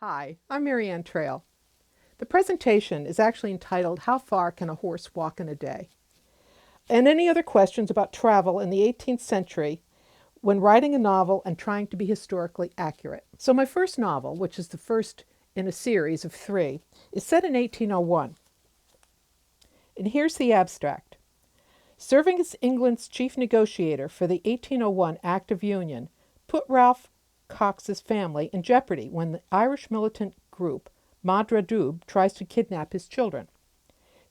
Hi, I'm Marianne Trail. The presentation is actually entitled How Far Can a Horse Walk in a Day? And any other questions about travel in the 18th century when writing a novel and trying to be historically accurate. So my first novel, which is the first in a series of three, is set in 1801. And here's the abstract. Serving as England's chief negotiator for the 1801 Act of Union put Ralph Cox's family in jeopardy when the Irish militant group Madra Dubh tries to kidnap his children.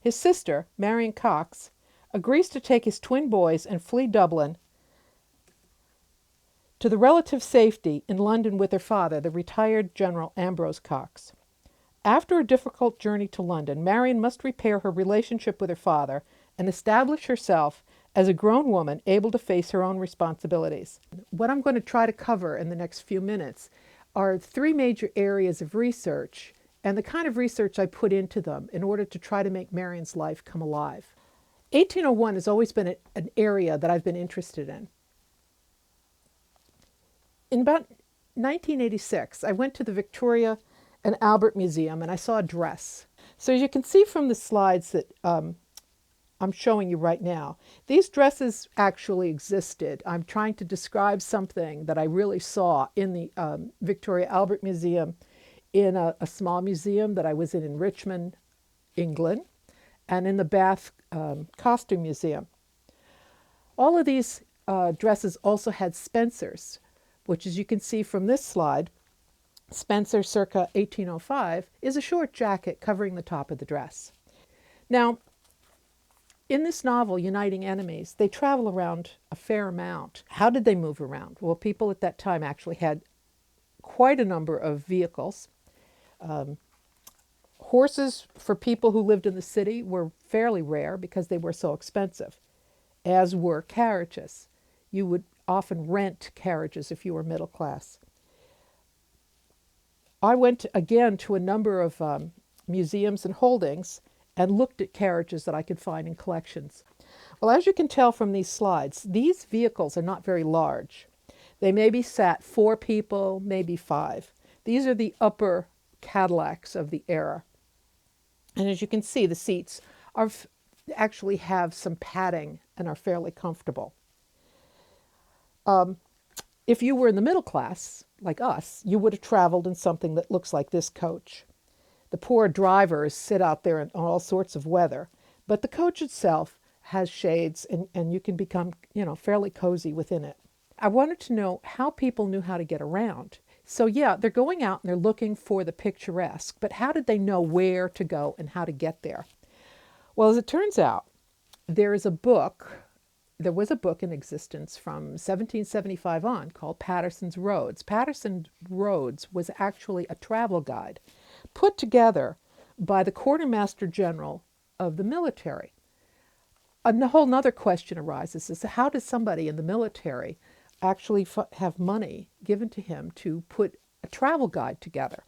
His sister, Marion Cox, agrees to take his twin boys and flee Dublin to the relative safety in London with her father, the retired General Ambrose Cox. After a difficult journey to London, Marion must repair her relationship with her father and establish herself as a grown woman able to face her own responsibilities. What I'm going to try to cover in the next few minutes are three major areas of research and the kind of research I put into them in order to try to make Marion's life come alive. 1801 has always been an area that I've been interested in. In about 1986, I went to the Victoria and Albert Museum and I saw a dress. So as you can see from the slides that I'm showing you right now, these dresses actually existed. I'm trying to describe something that I really saw in the Victoria Albert Museum, in a small museum that I was in Richmond, England, and in the Bath Costume Museum. All of these dresses also had Spencers, which, as you can see from this slide, Spencer circa 1805 is a short jacket covering the top of the dress. Now, in this novel, Uniting Enemies, they travel around a fair amount. How did they move around? Well, people at that time actually had quite a number of vehicles. Horses for people who lived in the city were fairly rare because they were so expensive, as were carriages. You would often rent carriages if you were middle class. I went again to a number of museums and holdings and looked at carriages that I could find in collections. Well, as you can tell from these slides, these vehicles are not very large. They maybe sat 4 people, maybe 5. These are the upper Cadillacs of the era. And as you can see, the seats actually have some padding and are fairly comfortable. If you were in the middle class, like us, you would have traveled in something that looks like this coach. The poor drivers sit out there in all sorts of weather, but the coach itself has shades and you can become, fairly cozy within it. I wanted to know how people knew how to get around. So yeah, they're going out and they're looking for the picturesque, but how did they know where to go and how to get there? Well, as it turns out, there was a book in existence from 1775 on called Paterson's Roads. Paterson's Roads was actually a travel guide put together by the Quartermaster General of the military. And a whole other question arises is how does somebody in the military actually have money given to him to put a travel guide together?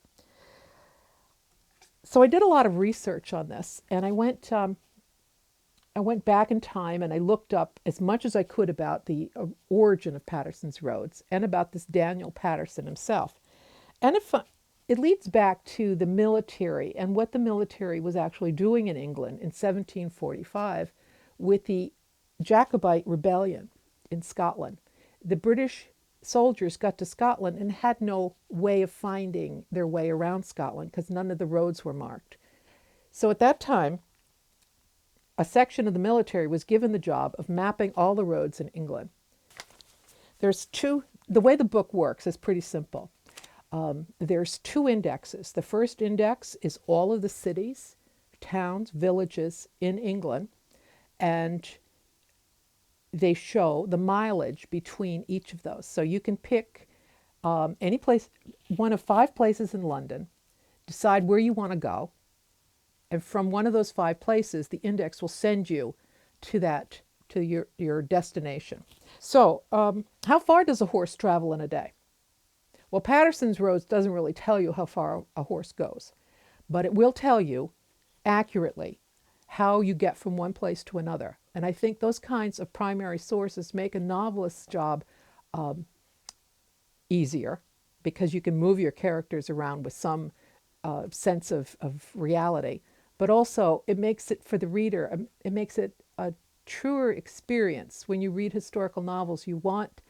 So I did a lot of research on this, and I went back in time and I looked up as much as I could about the origin of Paterson's Roads and about this Daniel Paterson himself. And it leads back to the military and what the military was actually doing in England in 1745 with the Jacobite rebellion in Scotland. The British soldiers got to Scotland and had no way of finding their way around Scotland because none of the roads were marked. So at that time, a section of the military was given the job of mapping all the roads in England. The way the book works is pretty simple. There's 2 indexes. The first index is all of the cities, towns, villages in England, and they show the mileage between each of those. So you can pick any place, one of 5 places in London, decide where you want to go, and from one of those 5 places, the index will send you to your destination. So how far does a horse travel in a day? Well, Paterson's Roads doesn't really tell you how far a horse goes, but it will tell you accurately how you get from one place to another. And I think those kinds of primary sources make a novelist's job easier because you can move your characters around with some sense of reality. But also, it makes it for the reader, it makes it a truer experience. When you read historical novels, you want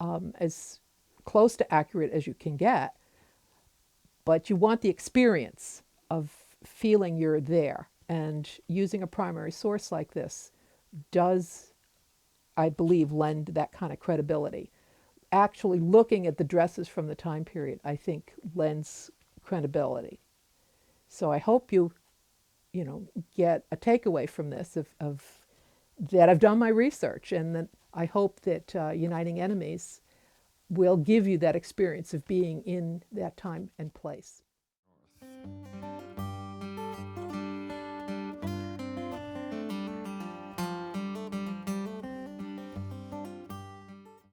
as close to accurate as you can get, but you want the experience of feeling you're there. And using a primary source like this does, I believe, lend that kind of credibility. Actually looking at the dresses from the time period, I think, lends credibility. So I hope you get a takeaway from this of that I've done my research, and that I hope that Uniting Enemies will give you that experience of being in that time and place.